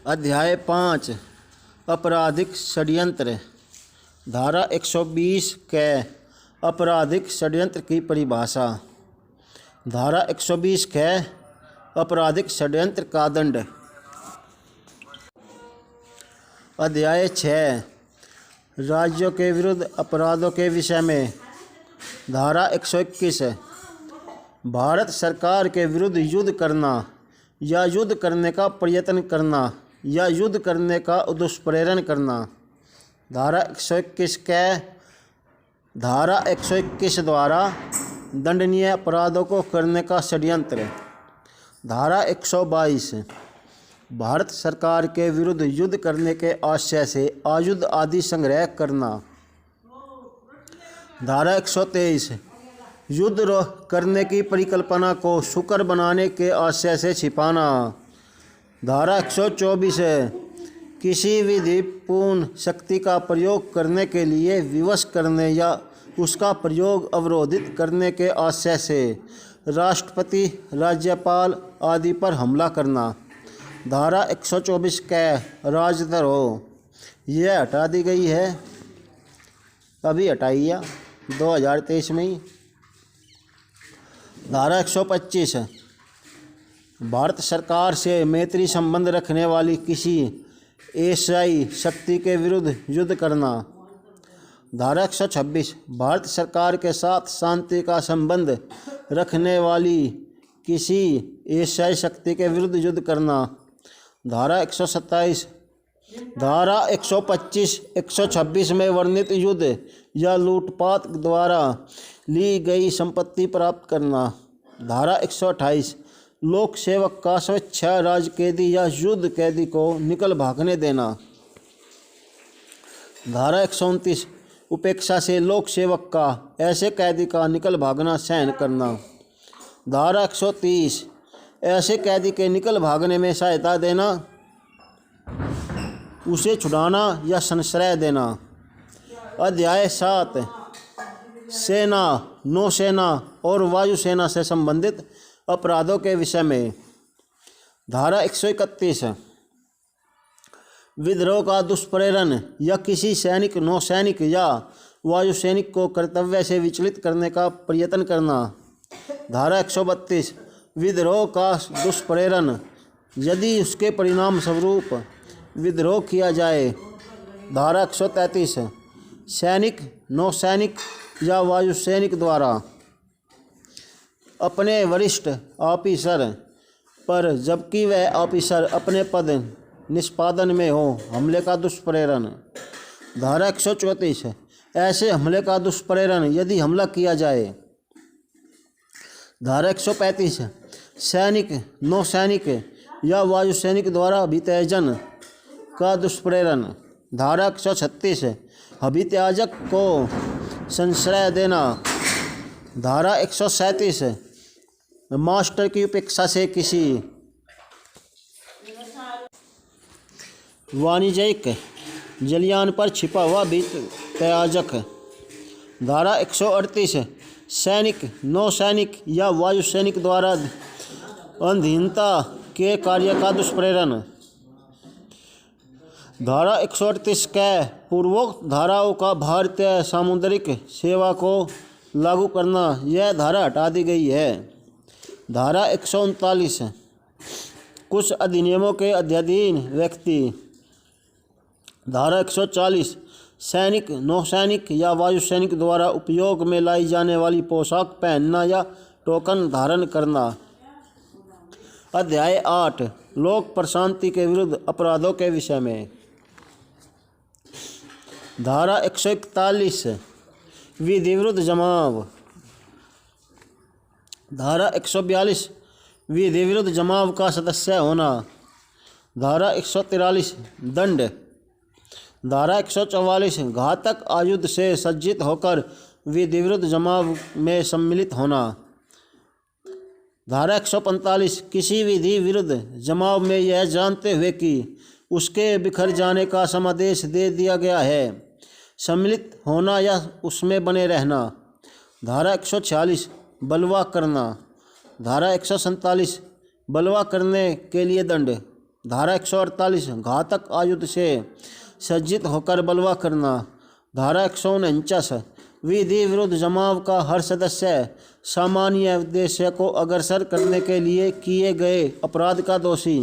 अध्याय 5 आपराधिक षड्यंत्र। धारा 120 कै आपराधिक षड्यंत्र की परिभाषा। धारा 120 कै आपराधिक षड्यंत्र का दंड। अध्याय 6 राज्यों के विरुद्ध अपराधों के विषय में। धारा 121 भारत सरकार के विरुद्ध युद्ध करना या युद्ध करने का प्रयत्न करना या युद्ध करने का दुष्प्रेरण करना। धारा 121 कै धारा 121 द्वारा दंडनीय अपराधों को करने का षड्यंत्र। धारा 122 भारत सरकार के विरुद्ध युद्ध करने के आशय से आयुध आदि संग्रह करना। धारा 123 युद्ध करने की परिकल्पना को सुकर बनाने के आशय से छिपाना। धारा 124 किसी विधिपूर्ण शक्ति का प्रयोग करने के लिए विवश करने या उसका प्रयोग अवरोधित करने के आशय से राष्ट्रपति, राज्यपाल आदि पर हमला करना। धारा 124 कै राजद्रोह यह हटा दी गई है, अभी हटाई है 2023 में ही। धारा 125 भारत सरकार से मैत्री संबंध रखने वाली किसी एशियाई शक्ति के विरुद्ध युद्ध करना। धारा 126 भारत सरकार के साथ शांति का संबंध रखने वाली किसी एशियाई शक्ति के विरुद्ध युद्ध करना। धारा 127 धारा 125 126 में वर्णित युद्ध या लूटपाट द्वारा ली गई संपत्ति प्राप्त करना। धारा 128 लोक सेवक का स्वेच्छा राज कैदी या युद्ध कैदी को निकल भागने देना। धारा 129 उपेक्षा से लोक सेवक का ऐसे कैदी का निकल भागना सहन करना। धारा 130 ऐसे कैदी के निकल भागने में सहायता देना, उसे छुड़ाना या संश्रय देना। अध्याय 7 सेना, नौसेना और वायुसेना से संबंधित अपराधों के विषय में। धारा 131 विद्रोह का दुष्प्रेरण या किसी सैनिक, नौसैनिक या वायुसैनिक को कर्तव्य से विचलित करने का प्रयत्न करना। धारा 132 विद्रोह का दुष्प्रेरण यदि उसके परिणाम स्वरूप विद्रोह किया जाए। धारा 133 सैनिक, नौसैनिक या वायुसैनिक द्वारा अपने वरिष्ठ ऑफिसर पर, जबकि वह ऑफिसर अपने पद निष्पादन में हो, हमले का दुष्प्रेरण। धारा 134 ऐसे हमले का दुष्प्रेरण यदि हमला किया जाए। धारा 135 सैनिक, नौसैनिक या वायुसैनिक द्वारा अभित्यजन का दुष्प्रेरण। धारा 136 अभित्याजक को संश्रय देना। धारा 137 मास्टर की उपेक्षा से किसी वाणिज्यिक जलयान पर छिपा हुआ अभित्याजक। धारा 138 सैनिक, नौसैनिक या वायुसैनिक द्वारा अधीनता के कार्य का दुष्प्रेरण। धारा 138 कै पूर्वोक्त धाराओं का भारतीय सामुद्रिक सेवा को लागू करना, यह धारा हटा दी गई है। धारा 139 कुछ अधिनियमों के अध्याधीन व्यक्ति। धारा 140 सैनिक, नौसैनिक या वायुसैनिक द्वारा उपयोग में लाई जाने वाली पोशाक पहनना या टोकन धारण करना। अध्याय 8 लोक प्रशांति के विरुद्ध अपराधों के विषय में। धारा 141 विधि विरुद्ध जमाव। धारा 142 विधि विरुद्ध जमाव का सदस्य होना। धारा 143 दंड। धारा 144 घातक आयुध से सज्जित होकर विधि विरुद्ध जमाव में सम्मिलित होना। धारा 145 किसी विधि विरुद्ध जमाव में यह जानते हुए कि उसके बिखर जाने का समादेश दे दिया गया है, सम्मिलित होना या उसमें बने रहना। धारा 146 बलवा करना। धारा 147 बलवा करने के लिए दंड। धारा 148 घातक आयुध से सज्जित होकर बलवा करना। धारा 149 विधि विरुद्ध जमाव का हर सदस्य सामान्य उद्देश्य को अग्रसर करने के लिए किए गए अपराध का दोषी।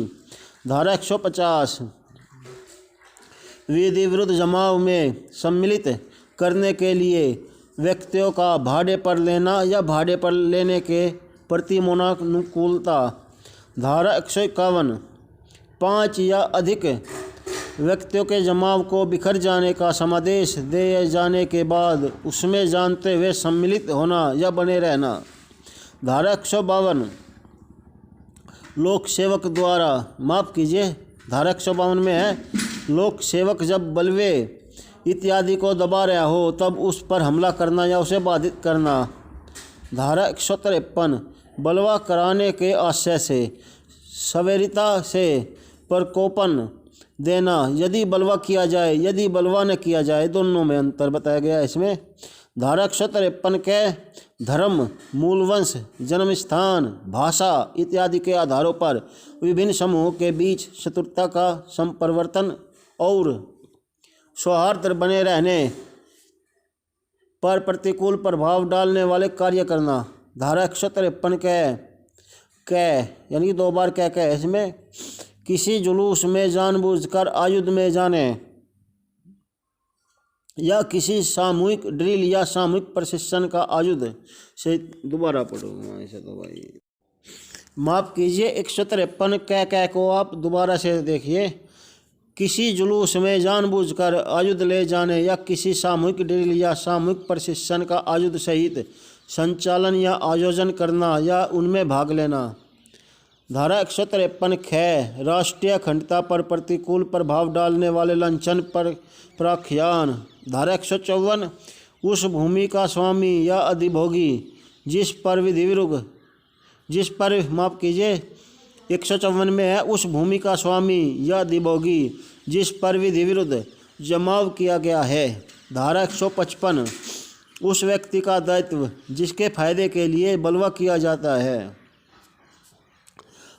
धारा 150 विधि विरुद्ध जमाव में सम्मिलित करने के लिए व्यक्तियों का भाड़े पर लेना या भाड़े पर लेने के प्रति मोनानुकूलता। धारा 151 5 या अधिक व्यक्तियों के जमाव को बिखर जाने का समादेश दिए जाने के बाद उसमें जानते हुए सम्मिलित होना या बने रहना। धारा 152 लोक सेवक द्वारा धारा 152 में है लोक सेवक जब बलवे इत्यादि को दबा रहा हो तब उस पर हमला करना या उसे बाधित करना। धारा 153 बलवा कराने के आशय से सवेरिता से प्रकोपन देना यदि बलवा किया जाए यदि बलवा न किया जाए, दोनों में अंतर बताया गया है इसमें। धारा 153 के धर्म, मूलवंश, जन्म स्थान, भाषा इत्यादि के आधारों पर विभिन्न समूहों के बीच शत्रुता का संप्रवर्तन और सौहार्द बने रहने पर प्रतिकूल प्रभाव डालने वाले कार्य करना। धारा 153 कै यानी कि 2 बार कै इसमें किसी जुलूस में जानबूझकर आयुध में जाने या किसी सामूहिक ड्रिल या सामूहिक प्रशिक्षण का आयुध से दोबारा पढ़ूंगा ऐसे तो भाई माफ़ कीजिए 153 कै को आप दोबारा से देखिए। किसी जुलूस में जानबूझकर आयुध ले जाने या किसी सामूहिक ड्रिल या सामूहिक प्रशिक्षण का आयुध सहित संचालन या आयोजन करना या उनमें भाग लेना। धारा 153 ख राष्ट्रीय अखंडता पर प्रतिकूल प्रभाव डालने वाले लांछन पर प्राख्यान। धारा 154 उस भूमि का स्वामी या अधिभोगी जिस पर विधि विरुद्ध 154 में है उस भूमि का स्वामी या अधिभोगी जिस पर विधि विरुद्ध जमाव किया गया है। धारा 155 उस व्यक्ति का दायित्व जिसके फायदे के लिए बलवा किया जाता है।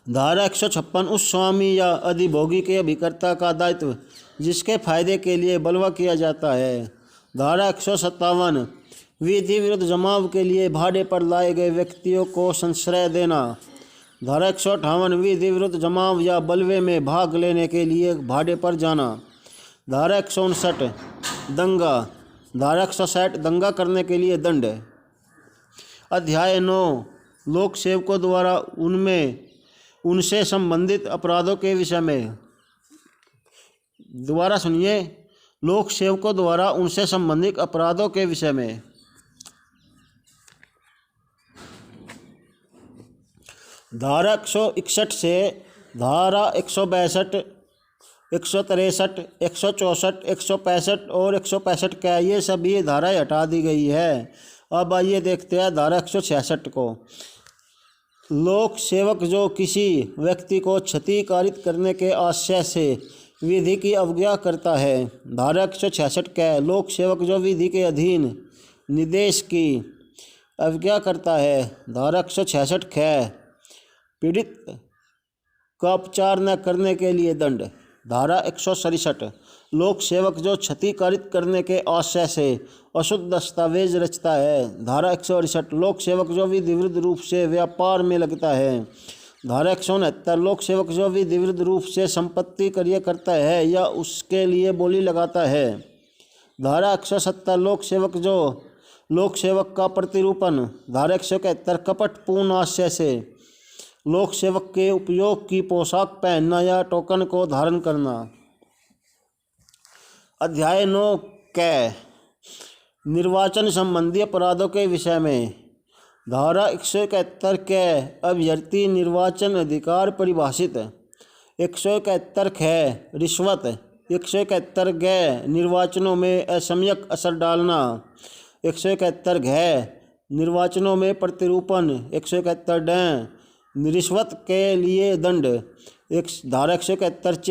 धारा 156 उस स्वामी या अधिभोगी के अभिकर्ता का दायित्व जिसके फायदे के लिए बलवा किया जाता है। धारा 157 विधि विरुद्ध जमाव के लिए भाड़े पर लाए गए व्यक्तियों को संश्रय देना। धारा 158 विधि विरुद्ध जमाव या बलवे में भाग लेने के लिए भाड़े पर जाना। धारा 159 दंगा। धारा 160 दंगा करने के लिए दंड। अध्याय 9 लोक सेवकों द्वारा उनसे संबंधित अपराधों के विषय में। दोबारा सुनिए, लोक सेवकों द्वारा उनसे संबंधित अपराधों के विषय में। धारा 161 से धारा 162, 163, 164, 165 और 165 का ये सभी धाराएं हटा दी गई है। अब आइए देखते हैं धारा 166 को। लोक सेवक जो किसी व्यक्ति को क्षतिकारित करने के आशय से विधि की अवज्ञा करता है। धारा 166 का लोक सेवक जो विधि के अधीन निर्देश की अवज्ञा करता है। धारा 166 ख पीड़ित का उपचार न करने के लिए दंड। धारा 167 लोक सेवक जो क्षतिकारित करने के आशय से अशुद्ध दस्तावेज रचता है। धारा 168 लोक सेवक जो विधि विरुद्ध रूप से व्यापार में लगता है। धारा 169 लोक सेवक जो विधि विरुद्ध रूप से संपत्ति क्रय करता है या उसके लिए बोली लगाता है। धारा 170 लोक सेवक का प्रतिरूपण। धारा 171 कपटपूर्ण आशय से लोक सेवक के उपयोग की पोशाक पहनना या टोकन को धारण करना। अध्याय 9 कै निर्वाचन संबंधी अपराधों के विषय में। धारा 171 कै अभ्यर्थी निर्वाचन अधिकार परिभाषित। 171 ख रिश्वत। 171 ग निर्वाचनों में असमयक असर डालना। 171 घ निर्वाचनों में प्रतिरूपण। 171 ड रिश्वत के लिए दंड। धारा 171 च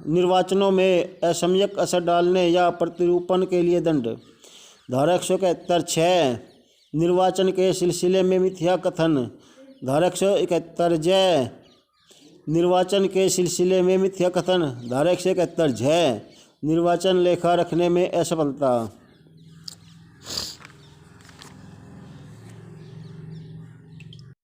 निर्वाचनों में असमयक असर डालने या प्रतिरूपण के लिए दंड। धारा 171 6 निर्वाचन के सिलसिले में मिथ्या कथन। धारा 171 ज निर्वाचन के सिलसिले में मिथ्या कथन। धारा 171 झ निर्वाचन लेखा रखने में असफलता।